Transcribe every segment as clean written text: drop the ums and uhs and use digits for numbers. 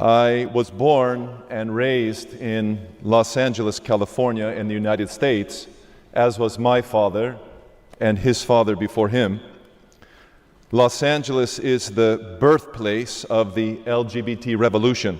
I was born and raised in Los Angeles, California, in the United States, as was my father and his father before him. Los Angeles is the birthplace of the LGBT revolution.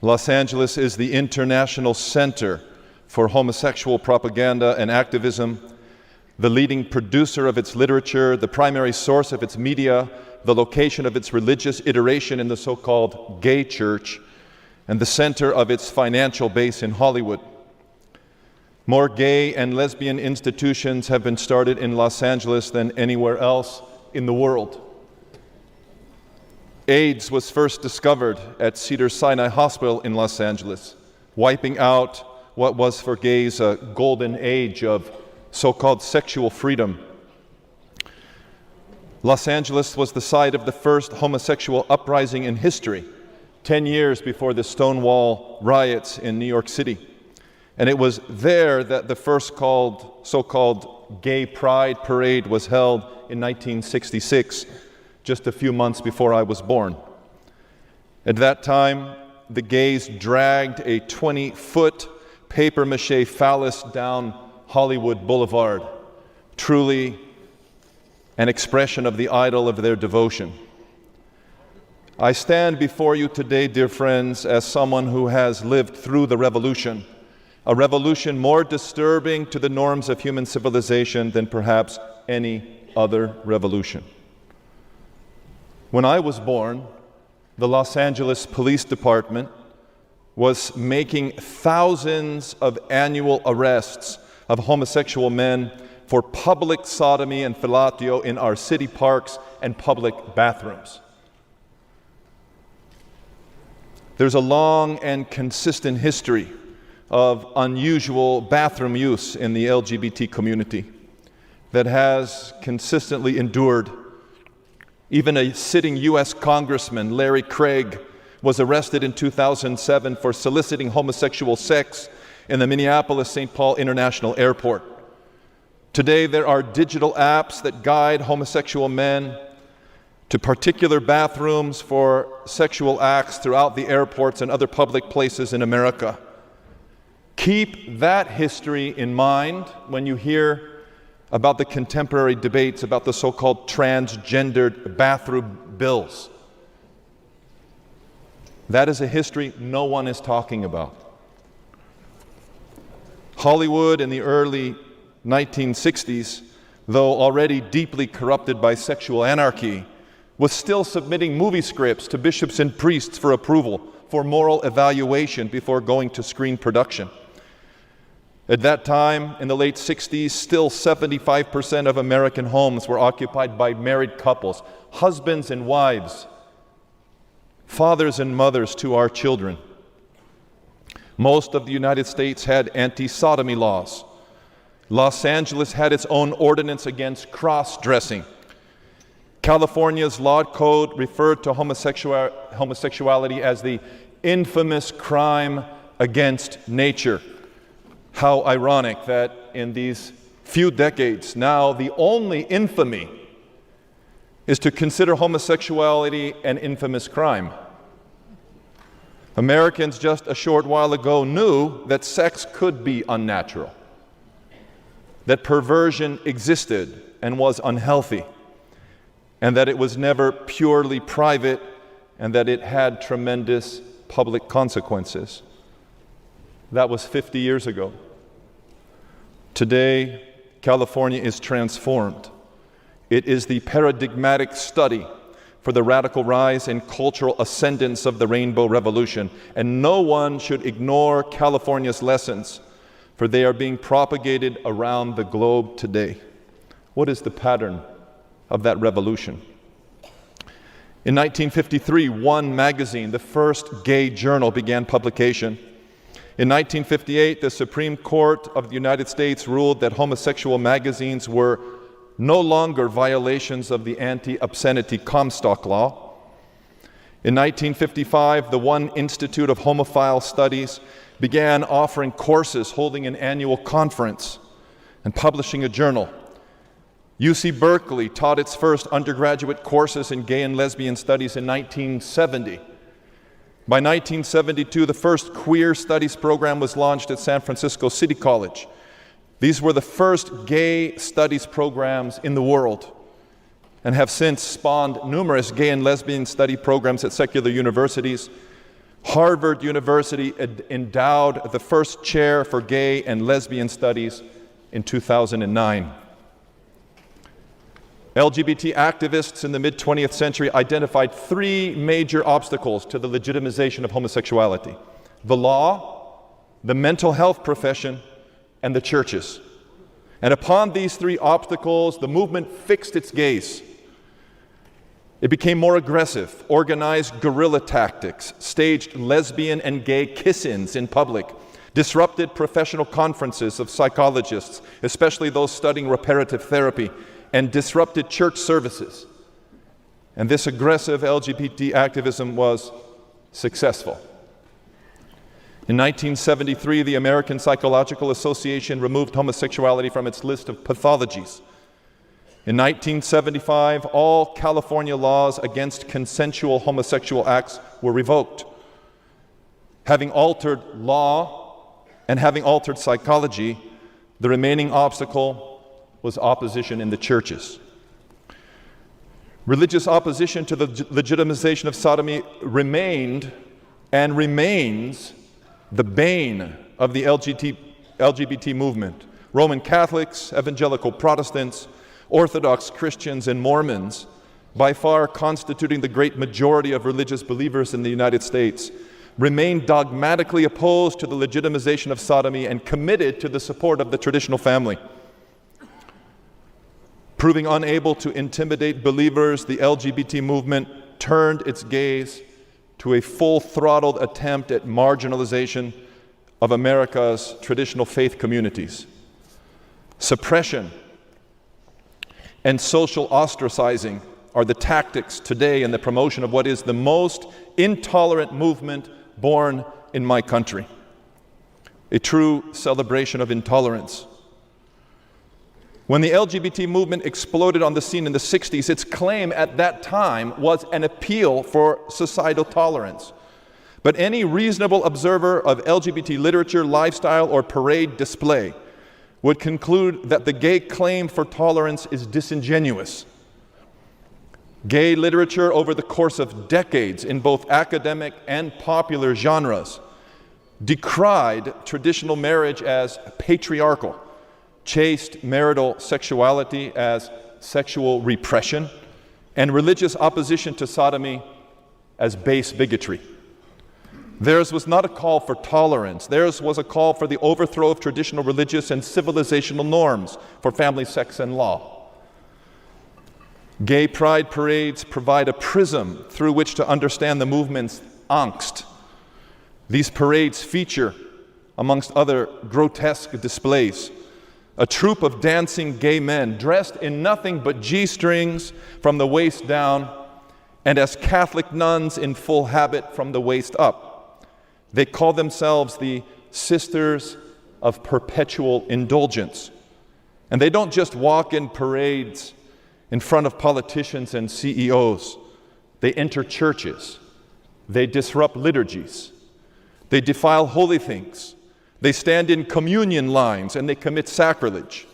Los Angeles is the international center for homosexual propaganda and activism, the leading producer of its literature, the primary source of its media, the location of its religious iteration in the so-called gay church, and the center of its financial base in Hollywood. More gay and lesbian institutions have been started in Los Angeles than anywhere else in the world. AIDS was first discovered at Cedars-Sinai Hospital in Los Angeles, wiping out what was for gays a golden age of so-called sexual freedom. Los Angeles was the site of the first homosexual uprising in history, 10 years before the Stonewall riots in New York City. And it was there that the first so-called Gay Pride Parade was held in 1966, just a few months before I was born. At that time, the gays dragged a 20-foot papier-mâché phallus down Hollywood Boulevard, truly an expression of the idol of their devotion. I stand before you today, dear friends, as someone who has lived through the revolution, a revolution more disturbing to the norms of human civilization than perhaps any other revolution. When I was born, the Los Angeles Police Department was making thousands of annual arrests of homosexual men for public sodomy and fellatio in our city parks and public bathrooms. There's a long and consistent history of unusual bathroom use in the LGBT community that has consistently endured. Even a sitting U.S. Congressman, Larry Craig, was arrested in 2007 for soliciting homosexual sex in the Minneapolis-St. Paul International Airport. Today, there are digital apps that guide homosexual men to particular bathrooms for sexual acts throughout the airports and other public places in America. Keep that history in mind when you hear about the contemporary debates about the so-called transgendered bathroom bills. That is a history no one is talking about. Hollywood in the early 1960s, though already deeply corrupted by sexual anarchy, was still submitting movie scripts to bishops and priests for approval, for moral evaluation before going to screen production. At that time, in the late 60s, still 75% of American homes were occupied by married couples, husbands and wives, fathers and mothers to our children. Most of the United States had anti-sodomy laws. Los Angeles had its own ordinance against cross-dressing. California's law code referred to homosexuality as the infamous crime against nature. How ironic that in these few decades now, the only infamy is to consider homosexuality an infamous crime. Americans just a short while ago knew that sex could be unnatural, that perversion existed and was unhealthy, and that it was never purely private, and that it had tremendous public consequences. That was 50 years ago. Today, California is transformed. It is the paradigmatic study for the radical rise and cultural ascendance of the Rainbow Revolution, and no one should ignore California's lessons, for they are being propagated around the globe today. What is the pattern of that revolution? In 1953, One magazine, the first gay journal, began publication. In 1958, the Supreme Court of the United States ruled that homosexual magazines were no longer violations of the Anti-Obscenity Comstock Law. In 1955, the One Institute of Homophile Studies began offering courses, holding an annual conference, and publishing a journal. UC Berkeley taught its first undergraduate courses in gay and lesbian studies in 1970. By 1972, the first queer studies program was launched at San Francisco City College. These were the first gay studies programs in the world and have since spawned numerous gay and lesbian study programs at secular universities. Harvard University endowed the first chair for gay and lesbian studies in 2009. LGBT activists in the mid-20th century identified three major obstacles to the legitimization of homosexuality: the law, the mental health profession, and the churches. And upon these three obstacles, the movement fixed its gaze. It became more aggressive, organized guerrilla tactics, staged lesbian and gay kiss-ins in public, disrupted professional conferences of psychologists, especially those studying reparative therapy, and disrupted church services. And this aggressive LGBT activism was successful. In 1973, the American Psychological Association removed homosexuality from its list of pathologies. In 1975, all California laws against consensual homosexual acts were revoked. Having altered law and having altered psychology, the remaining obstacle was opposition in the churches. Religious opposition to the legitimization of sodomy remained and remains the bane of the LGBT movement. Roman Catholics, evangelical Protestants, Orthodox Christians, and Mormons, by far constituting the great majority of religious believers in the United States, remain dogmatically opposed to the legitimization of sodomy and committed to the support of the traditional family. Proving unable to intimidate believers, the LGBT movement turned its gaze to a full-throttled attempt at marginalization of America's traditional faith communities. Suppression and social ostracizing are the tactics today in the promotion of what is the most intolerant movement born in my country. A true celebration of intolerance. When the LGBT movement exploded on the scene in the 60s, its claim at that time was an appeal for societal tolerance. But any reasonable observer of LGBT literature, lifestyle, or parade display would conclude that the gay claim for tolerance is disingenuous. Gay literature over the course of decades in both academic and popular genres decried traditional marriage as patriarchal, chaste marital sexuality as sexual repression, and religious opposition to sodomy as base bigotry. Theirs was not a call for tolerance. Theirs was a call for the overthrow of traditional religious and civilizational norms for family, sex, and law. Gay pride parades provide a prism through which to understand the movement's angst. These parades feature, amongst other grotesque displays, a troupe of dancing gay men dressed in nothing but G-strings from the waist down and as Catholic nuns in full habit from the waist up. They call themselves the Sisters of Perpetual Indulgence. And they don't just walk in parades in front of politicians and CEOs. They enter churches. They disrupt liturgies. They defile holy things. They stand in communion lines and they commit sacrilege.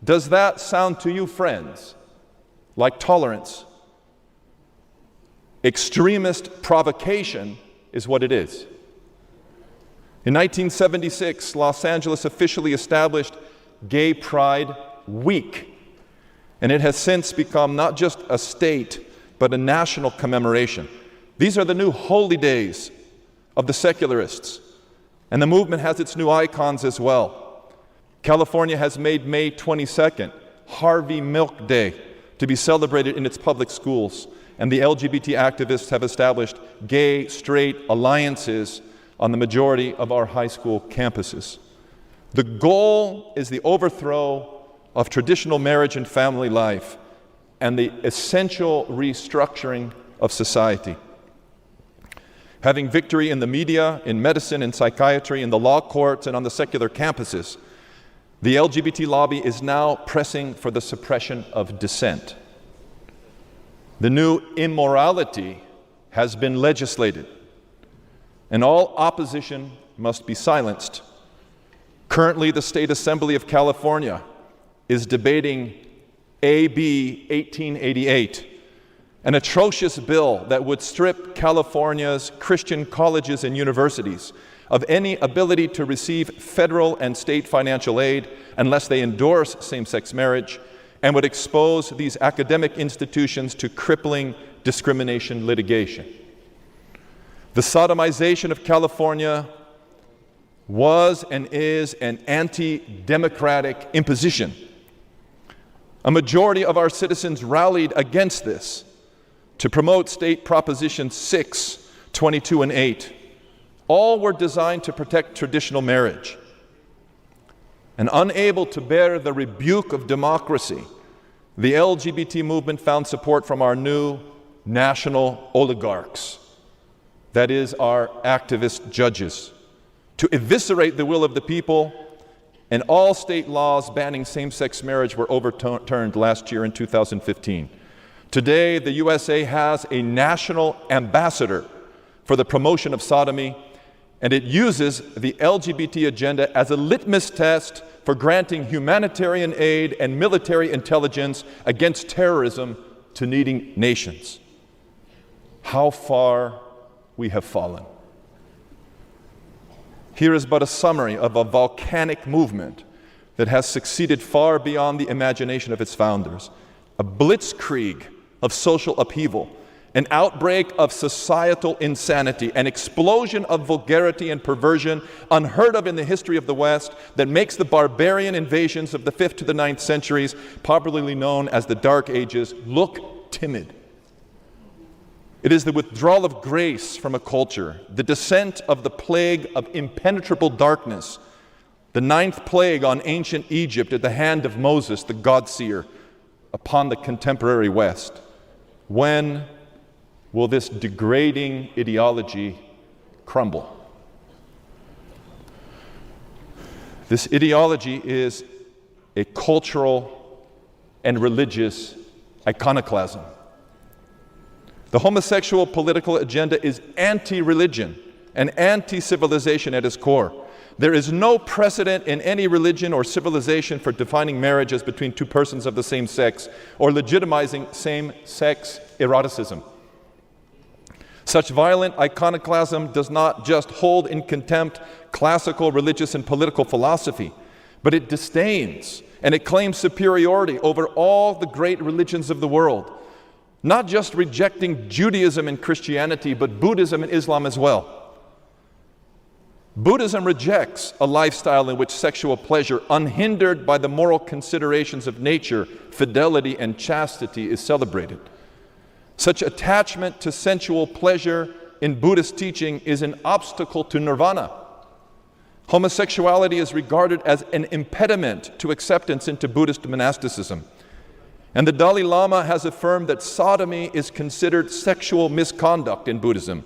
Does that sound to you, friends, like tolerance? Extremist provocation is what it is. In 1976, Los Angeles officially established Gay Pride Week, and it has since become not just a state, but a national commemoration. These are the new holy days of the secularists. And the movement has its new icons as well. California has made May 22nd Harvey Milk Day to be celebrated in its public schools. And the LGBT activists have established gay, straight alliances on the majority of our high school campuses. The goal is the overthrow of traditional marriage and family life and the essential restructuring of society. Having victory in the media, in medicine, in psychiatry, in the law courts, and on the secular campuses, the LGBT lobby is now pressing for the suppression of dissent. The new immorality has been legislated. and all opposition must be silenced. Currently, the State Assembly of California is debating AB 1888, an atrocious bill that would strip California's Christian colleges and universities of any ability to receive federal and state financial aid unless they endorse same-sex marriage, and would expose these academic institutions to crippling discrimination litigation. The sodomization of California was and is an anti-democratic imposition. A majority of our citizens rallied against this to promote State Propositions 6, 22, and 8. All were designed to protect traditional marriage. And unable to bear the rebuke of democracy, the LGBT movement found support from our new national oligarchs, that is, our activist judges, to eviscerate the will of the people, and all state laws banning same-sex marriage were overturned last year in 2015. Today, the USA has a national ambassador for the promotion of sodomy, and it uses the LGBT agenda as a litmus test for granting humanitarian aid and military intelligence against terrorism to needing nations. How far we have fallen. Here is but a summary of a volcanic movement that has succeeded far beyond the imagination of its founders. A blitzkrieg of social upheaval, an outbreak of societal insanity, an explosion of vulgarity and perversion unheard of in the history of the West that makes the barbarian invasions of the 5th to the 9th centuries, popularly known as the Dark Ages, look timid. It is the withdrawal of grace from a culture, the descent of the plague of impenetrable darkness, the 9th plague on ancient Egypt at the hand of Moses, the God-seer, upon the contemporary West. When will this degrading ideology crumble? This ideology is a cultural and religious iconoclasm. The homosexual political agenda is anti-religion and anti-civilization at its core. There is no precedent in any religion or civilization for defining marriage as between two persons of the same sex or legitimizing same-sex eroticism. Such violent iconoclasm does not just hold in contempt classical religious and political philosophy, but it disdains and it claims superiority over all the great religions of the world, not just rejecting Judaism and Christianity, but Buddhism and Islam as well. Buddhism rejects a lifestyle in which sexual pleasure, unhindered by the moral considerations of nature, fidelity, and chastity, is celebrated. Such attachment to sensual pleasure in Buddhist teaching is an obstacle to nirvana. Homosexuality is regarded as an impediment to acceptance into Buddhist monasticism. And the Dalai Lama has affirmed that sodomy is considered sexual misconduct in Buddhism.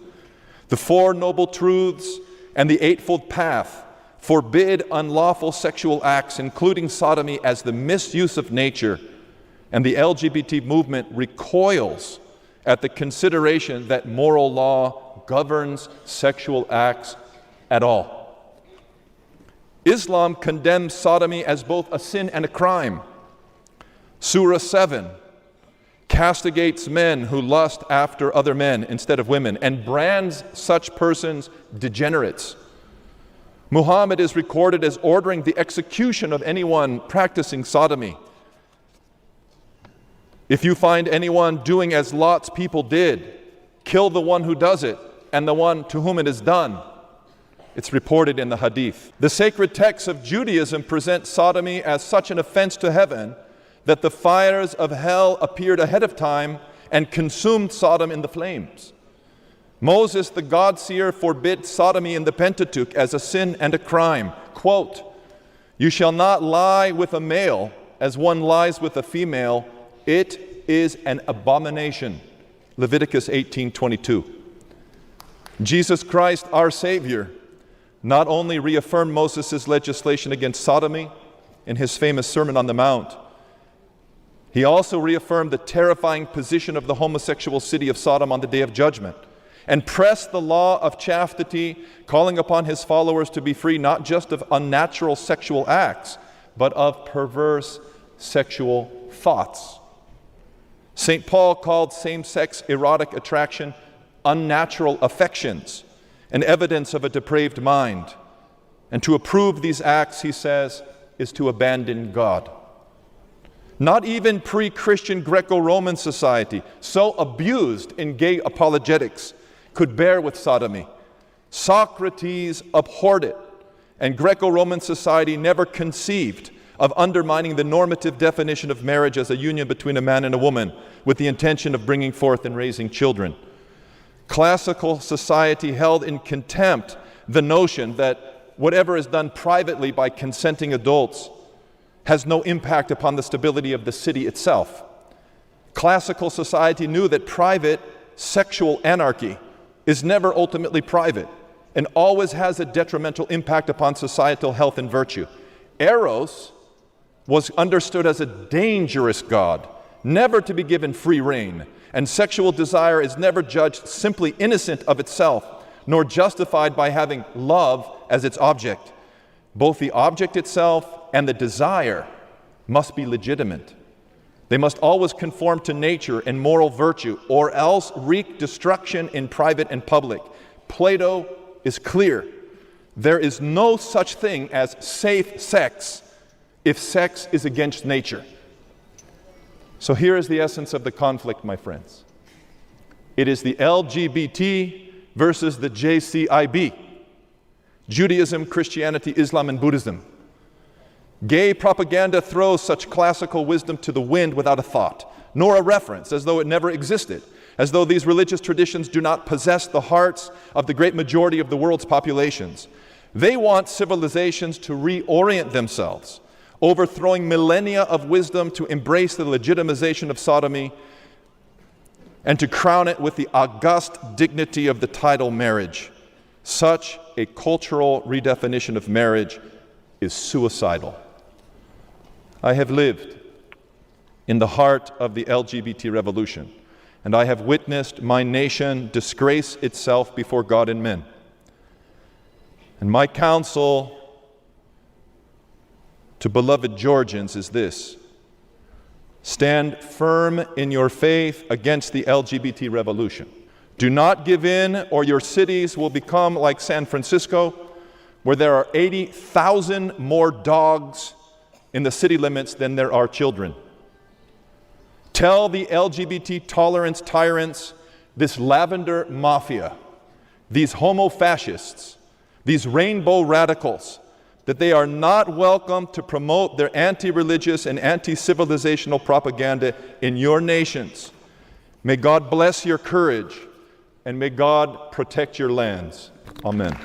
The Four Noble Truths and the Eightfold Path forbid unlawful sexual acts, including sodomy, as the misuse of nature, and the LGBT movement recoils at the consideration that moral law governs sexual acts at all. Islam condemns sodomy as both a sin and a crime. Surah 7 castigates men who lust after other men instead of women and brands such persons degenerates. Muhammad is recorded as ordering the execution of anyone practicing sodomy. If you find anyone doing as Lot's people did, kill the one who does it and the one to whom it is done. It's reported in the Hadith. The sacred texts of Judaism present sodomy as such an offense to heaven that the fires of hell appeared ahead of time and consumed Sodom in the flames. Moses, the God-seer, forbid sodomy in the Pentateuch as a sin and a crime. Quote, "You shall not lie with a male as one lies with a female. It is an abomination." Leviticus 18:22. Jesus Christ, our Savior, not only reaffirmed Moses' legislation against sodomy in his famous Sermon on the Mount, he also reaffirmed the terrifying position of the homosexual city of Sodom on the Day of Judgment. and pressed the law of chastity, calling upon his followers to be free not just of unnatural sexual acts, but of perverse sexual thoughts. St. Paul called same-sex erotic attraction unnatural affections, an evidence of a depraved mind. And to approve these acts, he says, is to abandon God. Not even pre-Christian Greco-Roman society, so abused in gay apologetics, could bear with sodomy. Socrates abhorred it, and Greco-Roman society never conceived of undermining the normative definition of marriage as a union between a man and a woman with the intention of bringing forth and raising children. Classical society held in contempt the notion that whatever is done privately by consenting adults has no impact upon the stability of the city itself. Classical society knew that private sexual anarchy is never ultimately private and always has a detrimental impact upon societal health and virtue. Eros was understood as a dangerous god, never to be given free rein, and sexual desire is never judged simply innocent of itself, nor justified by having love as its object. Both the object itself and the desire must be legitimate. They must always conform to nature and moral virtue, or else wreak destruction in private and public. Plato is clear. There is no such thing as safe sex if sex is against nature. So here is the essence of the conflict, my friends. It is the LGBT versus the JCIB. Judaism, Christianity, Islam, and Buddhism. Gay propaganda throws such classical wisdom to the wind without a thought, nor a reference, as though it never existed, as though these religious traditions do not possess the hearts of the great majority of the world's populations. They want civilizations to reorient themselves, overthrowing millennia of wisdom to embrace the legitimization of sodomy and to crown it with the august dignity of the title marriage. Such a cultural redefinition of marriage is suicidal. I have lived in the heart of the LGBT revolution, and I have witnessed my nation disgrace itself before God and men. And my counsel to beloved Georgians is this: stand firm in your faith against the LGBT revolution. Do not give in, or your cities will become like San Francisco, where there are 80,000 more dogs in the city limits than there are children. Tell the LGBT tolerance tyrants, this lavender mafia, these homo-fascists, these rainbow radicals, that they are not welcome to promote their anti-religious and anti-civilizational propaganda in your nations. May God bless your courage, and may God protect your lands. Amen.